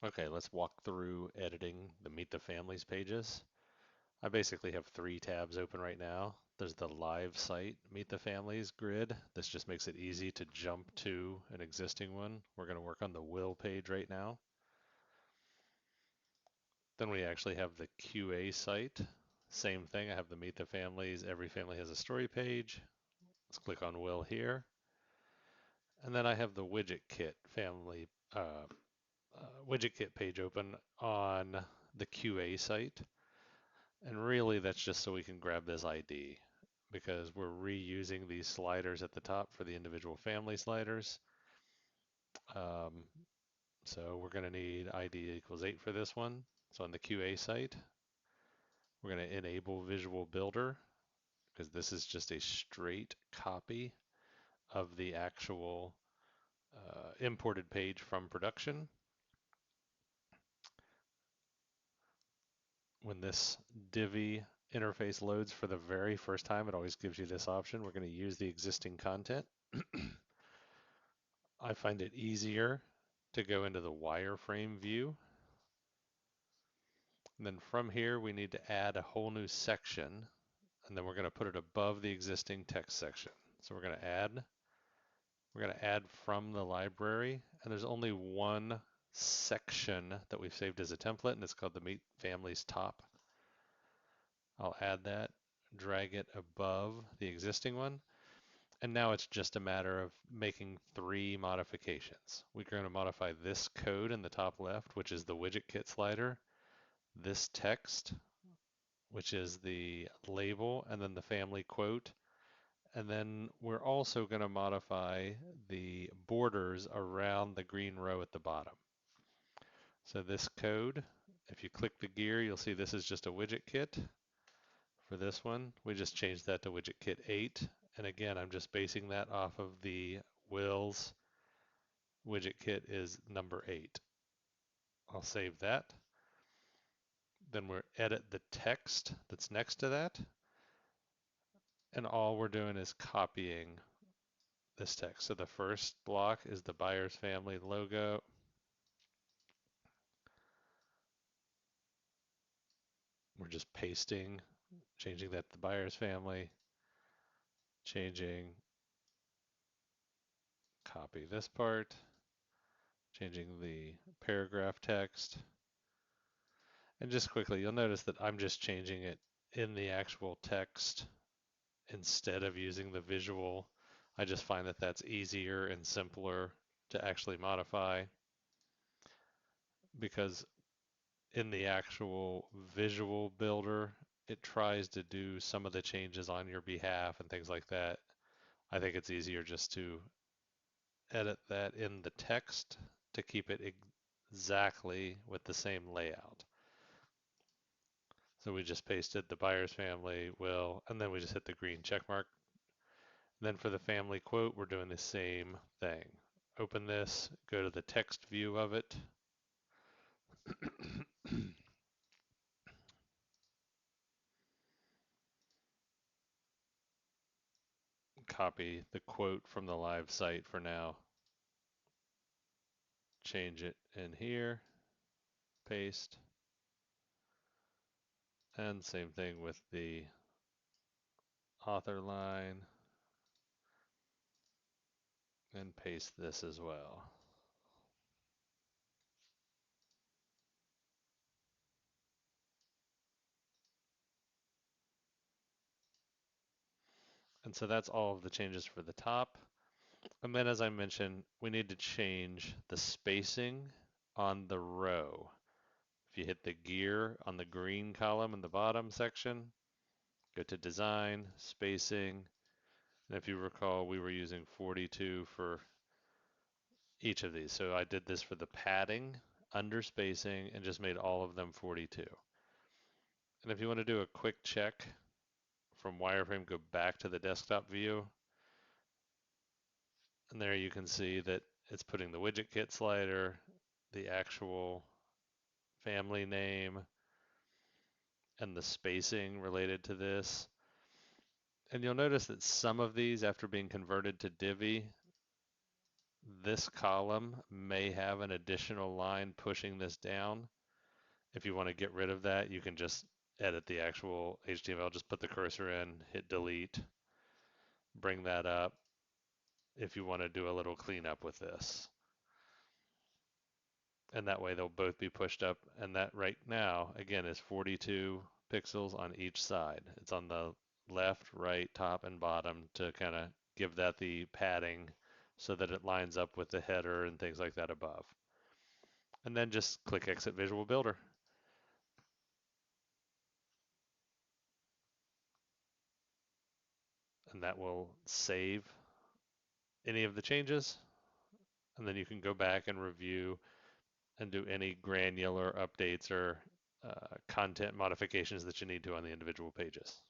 Okay, let's walk through editing the Meet the Families pages. I basically have three tabs open right now. There's the live site Meet the Families grid. This just makes it easy to jump to an existing one. We're going to work on the will page right now. Then we actually have the QA site. Same thing, I have the Meet the Families. Every family has a story page. Let's click on will here. And then I have the widget kit family widget kit page open on the QA site. And really, that's just so we can grab this ID because we're reusing these sliders at the top for the individual family sliders. Um, so we're going to need ID equals 8 for this one. So on the QA site, we're going to enable Visual Builder because this is just a straight copy of the actual imported page from production. When this Divi interface loads for the very first time, it always gives you this option. We're going to use the existing content. I find it easier to go into the wireframe view. And then from here, we need to add a whole new section, and then we're going to put it above the existing text section. So we're going to add from the library, and there's only one section that we've saved as a template, and it's called the Meet Families Top. I'll add that, drag it above the existing one, and now it's just a matter of making three modifications. We're going to modify this code in the top left, which is the widget kit slider, this text, which is the label, and then the family quote. And then we're also going to modify the borders around the green row at the bottom. So this code, if you click the gear, you'll see this is just a widget kit. For this one, we just changed that to widget kit 8. And again, I'm just basing that off of the Will's widget kit is number 8. I'll save that. Then we'll edit the text that's next to that. And all we're doing is copying this text. So the first block is the Byers family logo. We're just pasting, changing that to the Byers family, changing, copy this part, changing the paragraph text. And just quickly, you'll notice that I'm just changing it in the actual text instead of using the visual. I just find that that's easier and simpler to actually modify because in the actual visual builder, it tries to do some of the changes on your behalf and things like that. I think it's easier just to edit that in the text to keep it exactly with the same layout. So we just pasted the Byers family, Will, and then we just hit the green check mark. Then for the family quote, we're doing the same thing. Open this, go to the text view of it. Copy the quote from the live site for now. Change it in here, paste. And same thing with the author line. And paste this as well. And so that's all of the changes for the top. And then as I mentioned, we need to change the spacing on the row. If you hit the gear on the green column in the bottom section, go to design, spacing, and if you recall, we were using 42 for each of these. So I did this for the padding, under spacing, and just made all of them 42. And if you want to do a quick check from wireframe, go back to the desktop view, and there you can see that it's putting the widget kit slider, the actual family name, and the spacing related to this. And you'll notice that some of these, after being converted to Divi, This column may have an additional line pushing this down. If you want to get rid of that, you can just edit the actual HTML, just put the cursor in, hit delete, bring that up if you want to do a little cleanup with this. And that way they'll both be pushed up. And that right now, again, is 42 pixels on each side. It's on the left, right, top, and bottom to kind of give that the padding so that it lines up with the header and things like that above. And then just click Exit Visual Builder. And that will save any of the changes. And then you can go back and review and do any granular updates or content modifications that you need to on the individual pages.